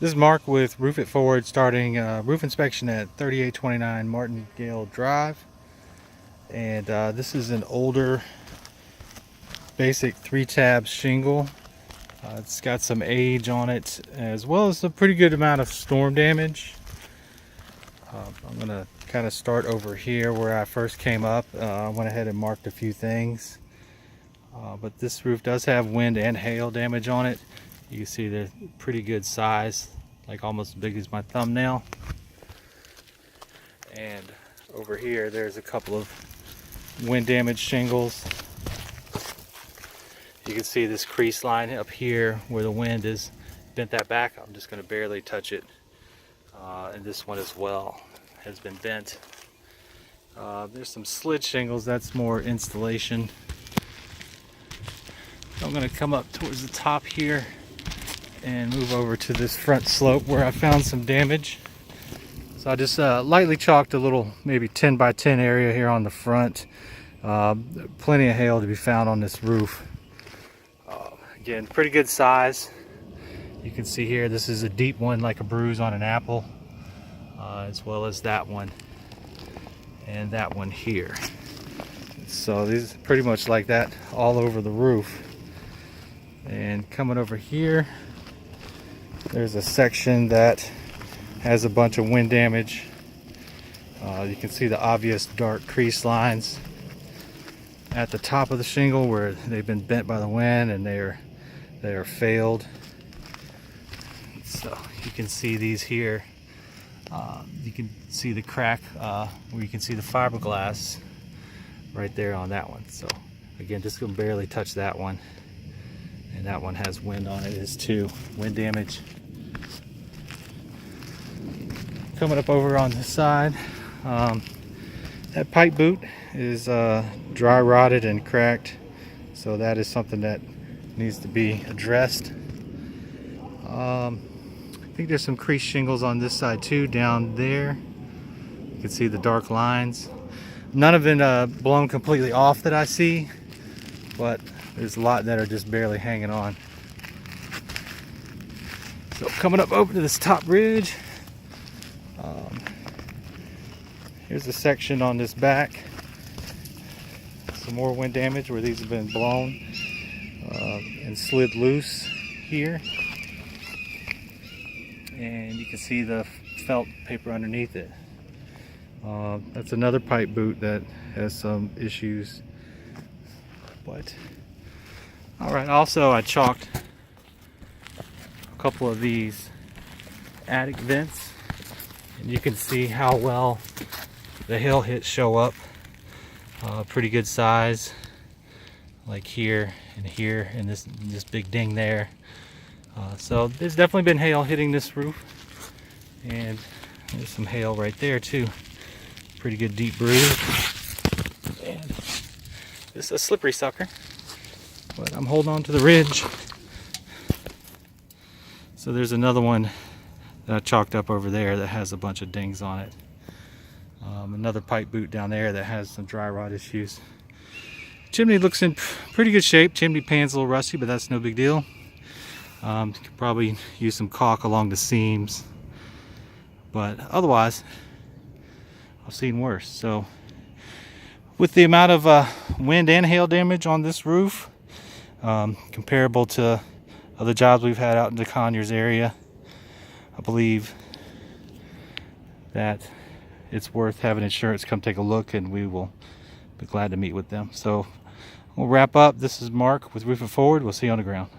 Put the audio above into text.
This is Mark with Roof It Forward, starting roof inspection at 3829 Martingale Drive. And this is an older basic 3-tab shingle. It's got some age on it, as well as a pretty good amount of storm damage. I'm going to kind of start over here where I first came up. I went ahead and marked a few things. But this roof does have wind and hail damage on it. You can see they're pretty good size, like almost as big as my thumbnail. And over here, there's a couple of wind damaged shingles. You can see this crease line up here where the wind has bent that back. I'm just going to barely touch it. And this one as well has been bent. There's some slid shingles, that's more installation. I'm going to come up towards the top here and move over to this front slope where I found some damage. So I just lightly chalked a little maybe 10 by 10 area here on the front. Plenty of hail to be found on this roof. Again, pretty good size. You can see here this is a deep one, like a bruise on an apple, as well as that one and that one here. So these are pretty much like that all over the roof. And coming over here, there's a section that has a bunch of wind damage. You can see the obvious dark crease lines at the top of the shingle where they've been bent by the wind and they are failed. So you can see these here. You can see the crack where you can see the fiberglass right there on that one. So again, just gonna barely touch that one. And that one has wind on it as too, wind damage. Coming up over on this side, that pipe boot is dry rotted and cracked, so that is something that needs to be addressed. I think there's some creased shingles on this side too, down there. You can see the dark lines. None have been blown completely off that I see, but there's a lot that are just barely hanging on. So coming up over to this top ridge, here's a section on this back. Some more wind damage where these have been blown and slid loose here. And you can see the felt paper underneath it. That's another pipe boot that has some issues. But alright, also I chalked a couple of these attic vents, and you can see how well the hail hits show up. Pretty good size, like here and this big ding there. So there's definitely been hail hitting this roof, and there's some hail right there too. Pretty good deep bruise. And this is a slippery sucker, but I'm holding on to the ridge. So there's another one that I chalked up over there that has a bunch of dings on it. Another pipe boot down there that has some dry rot issues. Chimney looks in pretty good shape. Chimney pan's a little rusty, but that's no big deal. Could probably use some caulk along the seams, but otherwise I've seen worse. So with the amount of wind and hail damage on this roof, comparable to other jobs we've had out in the Conyers area, I believe that it's worth having insurance come take a look, and we will be glad to meet with them. So we'll wrap up. This is Mark with Roof It Forward. We'll see you on the ground.